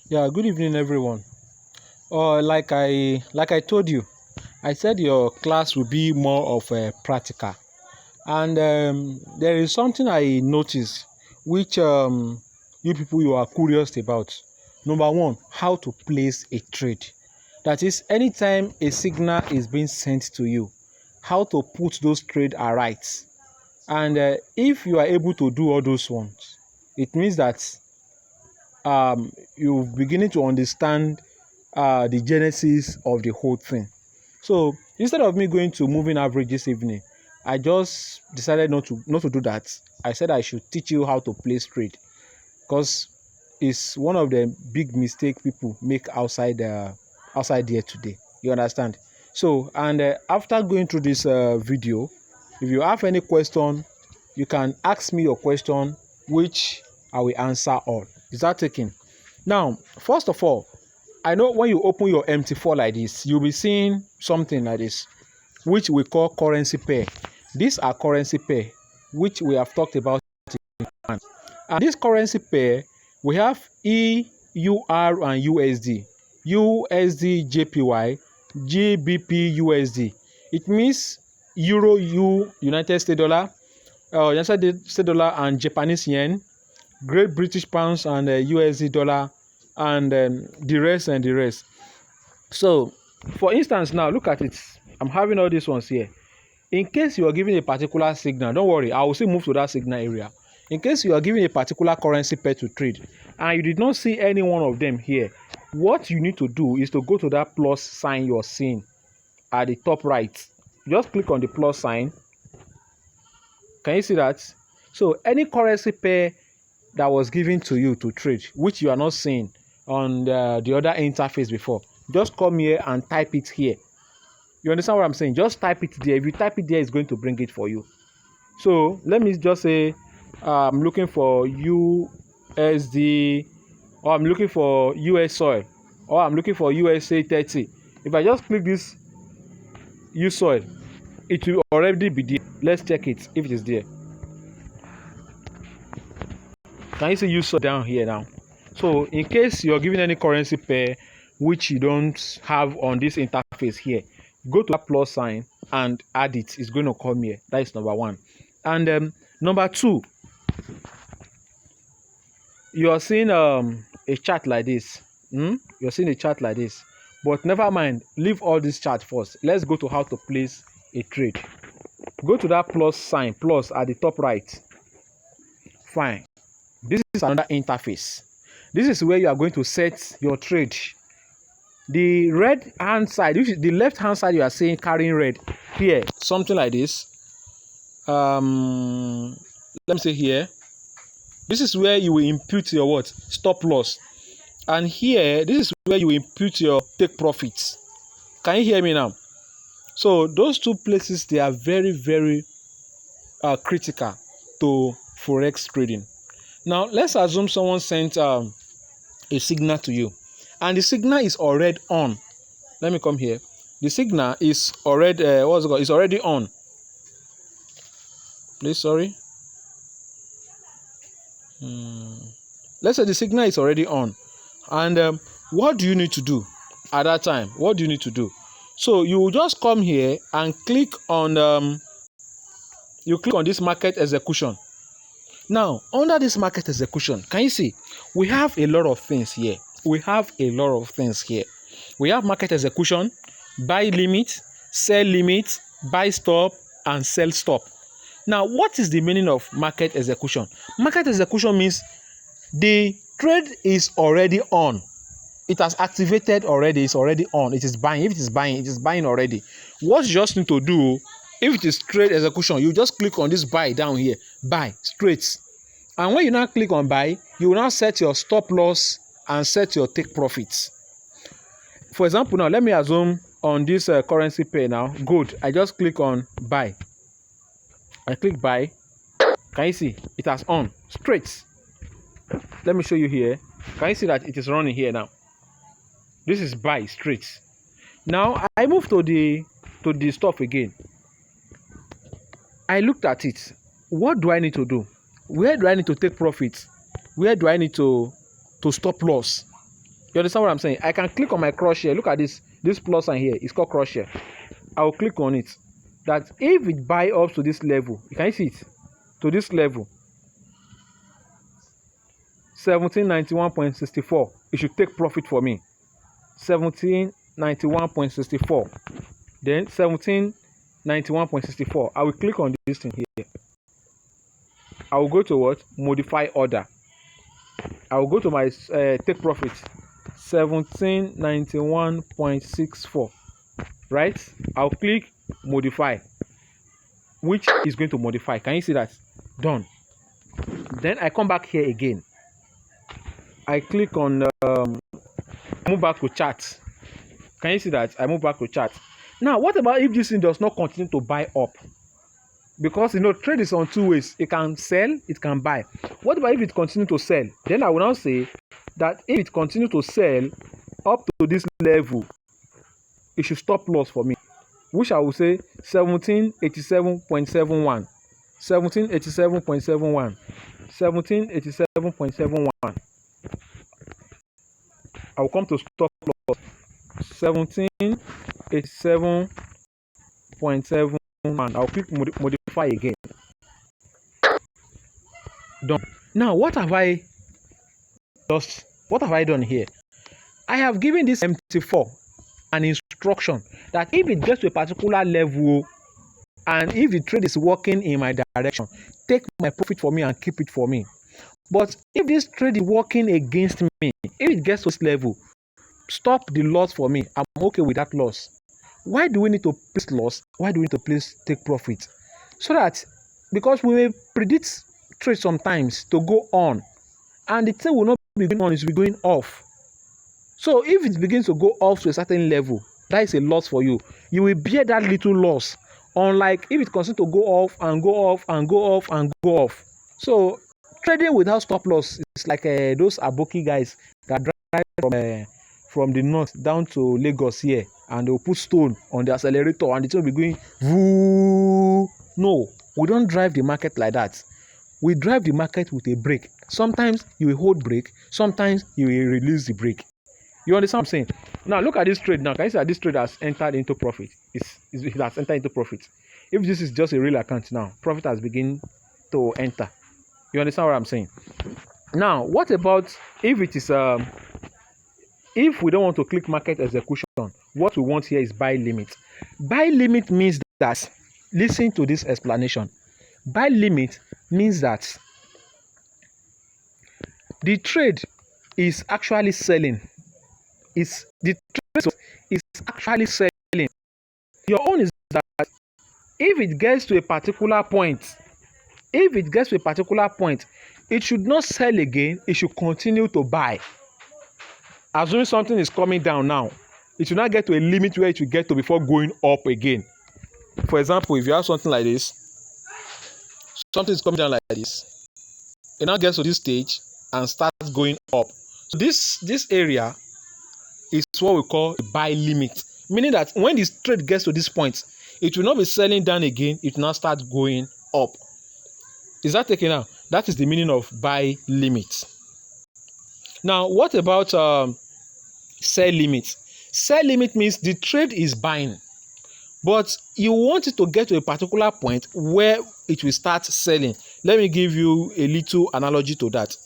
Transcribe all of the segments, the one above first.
Yeah, good evening, everyone. Like I told you, I said your class will be more of a practical, and there is something I noticed, which you are curious about. Number one, how to place a trade. That is, anytime a signal is being sent to you, how to put those trade aright. And if you are able to do all those ones, it means that you're beginning to understand the genesis of the whole thing. So instead of me going to moving average this evening, I just decided not to do that. I said I should teach you how to play straight because it's one of the big mistake people make outside there today. You understand? So and after going through this video, if you have any question, you can ask me your question, which I will answer all. Is that taken? Now, first of all, I know when you open your MT4 like this, you'll be seeing something like this, which we call currency pair. These are currency pair, which we have talked about. And this currency pair, we have EUR and USD, USD JPY, GBP USD. It means Euro United States dollar, United States dollar and Japanese yen, Great British pounds and USD dollar, and the rest. So, for instance, now look at it. I'm having all these ones here. In case you are given a particular signal, don't worry, I will still move to that signal area. In case you are given a particular currency pair to trade and you did not see any one of them here, what you need to do is to go to that plus sign you're seeing at the top right. Just click on the plus sign. Can you see that? So any currency pair that was given to you to trade, which you are not seeing on the other interface before, just come here and type it here. You understand what I'm saying? Just type it there. If you type it there, it's going to bring it for you. So let me just say I'm looking for USD, or I'm looking for US soil, or I'm looking for USA 30. If I just click this US soil, it will already be there. Let's check it if it is there. Can you see US soil down here now? So in case you're given any currency pair which you don't have on this interface here, go to that plus sign and add it. It's going to come here. That is number one. And number two, you are seeing a chart like this. You're seeing a chart like this. But never mind, leave all this chart first. Let's go to how to place a trade. Go to that plus sign, plus at the top right. Fine. This is another interface. This is where you are going to set your trade. The red hand side, the left hand side you are seeing carrying red here, something like this. Let me say here. This is where you will impute your what? Stop loss. And here, this is where you impute your take profits. Can you hear me now? So those two places, they are very, very critical to forex trading. Now let's assume someone sent a signal to you, and the signal is already on. Let me come here. The signal is already what's it called? It's already on. Please, sorry. Let's say the signal is already on, and what do you need to do at that time? What do you need to do? So you will just come here and click on you click on this market execution. Now under this market execution, can you see we have a lot of things here? We have market execution, buy limit, sell limit, buy stop, and sell stop. Now, what is the meaning of market execution? Market execution means the trade is already on. It has activated already. It's already on. It is buying. If it is buying, it is buying already. What you just need to do, if it is trade execution, you just click on this buy down here. Buy straight. And when you now click on buy, you will now set your stop loss and set your take profits. For example, now let me assume on this currency pair now, gold. I just click on buy. I click buy. Can you see it has on straight? Let me show you here. Can you see that it is running here now? This is buy straight. Now I move to the stop again. I looked at it. What do I need to do? Where do I need to take profit? Where do I need to stop loss? You understand what I'm saying? I can click on my cross here. Look at this plus sign here. It's called cross here. I will click on it. That if it buy up to this level, you can see it to this level, 1791.64. It should take profit for me. 1791.64. Then 1791.64. I will click on this thing here. I will go to what? Modify order. I will go to my take profit. 1791.64. Right? I'll click modify, which is going to modify. Can you see that? Done. Then I come back here again. I click on move back to chart. Can you see that? I move back to chart. Now, what about if this thing does not continue to buy up? Because trade is on two ways. It can sell, it can buy. What about if it continues to sell? Then I will now say that if it continues to sell up to this level, it should stop loss for me, which I will say 1787.71. 1787.71. 1787.71. I will come to stop loss. 1787.71. I'll click modify again. Done. Now, what have I done here? I have given this MT4 an instruction that if it gets to a particular level and if the trade is working in my direction, take my profit for me and keep it for me. But if this trade is working against me, if it gets to this level, stop the loss for me. I'm okay with that loss. Why do we need to place loss? Why do we need to place take profit? So that, because we may predict trade sometimes to go on, and the thing will not be going on, it will be going off. So if it begins to go off to a certain level, that is a loss for you. You will bear that little loss. Unlike if it continues to go off and go off and go off and go off. So trading without stop loss is like those Aboki guys that drive from the north down to Lagos here, and they'll put stone on the accelerator and the thing will be going voo. No, we don't drive the market like that. We drive the market with a brake. Sometimes you will hold brake, sometimes you will release the brake. You understand what I'm saying? Now look at this trade now. Can you see that this trade has entered into profit? It has entered into profit. If this is just a real account now, profit has begun to enter. You understand what I'm saying? Now, what about if it is if we don't want to click market execution, what we want here is buy limit. Buy limit means that, listen to this explanation. Buy limit means that the trade is actually selling. The trade is actually selling. Your own is that if it gets to a particular point, it should not sell again, it should continue to buy. Assuming something is coming down now, it should not get to a limit where it will get to before going up again. For example, if you have something like this, something is coming down like this, it now gets to this stage and starts going up. So this area is what we call a buy limit, meaning that when this trade gets to this point, it will not be selling down again, it will now start going up. Is that taken out? That is the meaning of buy limit. Now, what about sell limit? Sell limit means the trade is buying, but you want it to get to a particular point where it will start selling. Let me give you a little analogy to that.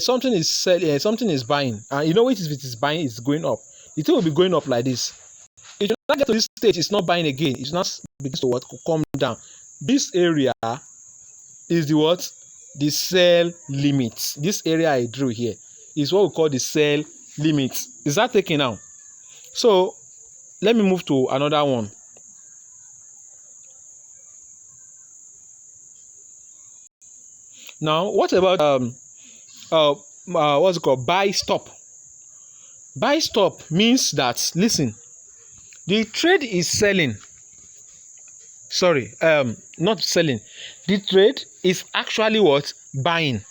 Something is selling, something is buying, and you know what? If it is buying, it's going up. The thing will be going up like this. It will not get to this stage, it's not buying again. It's not begins to what? Come down. This area is the what? The sell limit. This area I drew here is what we call the sell limit. Is that taken now? So let me move to another one. Now, what about what's it called? Buy stop. Buy stop means that, listen, the trade is selling. Sorry, not selling. The trade is actually what? Buying.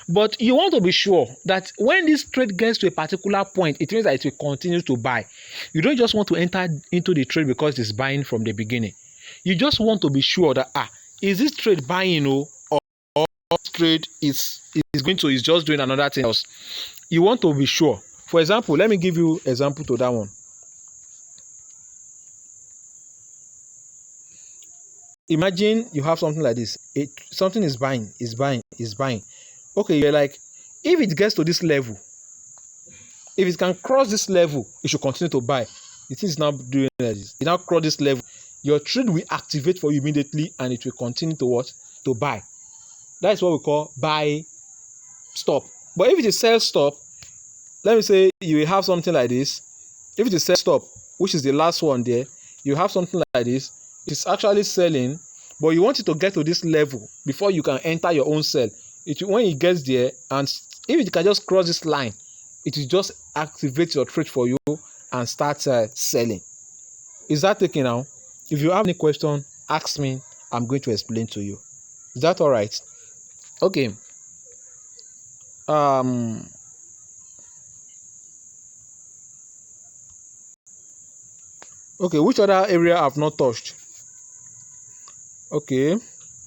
But you want to be sure that when this trade gets to a particular point, it means that it will continue to buy. You don't just want to enter into the trade because it's buying from the beginning. You just want to be sure that, is this trade buying or this trade is just doing another thing else? you want to be sure. For example, let me give you example to that one. Imagine you have something like this. Something is buying, is buying, is buying. Okay, you're like, if it gets to this level, if it can cross this level, it should continue to buy. It is now doing like this. It now cross this level. Your trade will activate for you immediately, and it will continue to what? To buy. That is what we call buy stop. But if it is sell stop, let me say you will have something like this. If it is sell stop, which is the last one there, you have something like this. It's actually selling, but you want it to get to this level before you can enter your own sell. When it gets there, and if it can just cross this line, it will just activate your trade for you and start selling. Is that taken now? If you have any question, ask me. I'm going to explain to you. Is that all right? Okay. Okay, which other area I've not touched? Okay,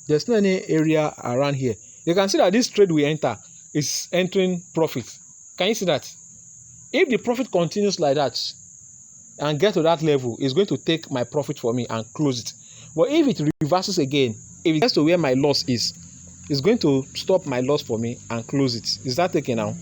there's no any area around here. You can see that this trade we enter is entering profit. Can you see that? If the profit continues like that and get to that level, it's going to take my profit for me and close it. But if it reverses again, if it gets to where my loss is, it's going to stop my loss for me and close it. Is that taken now?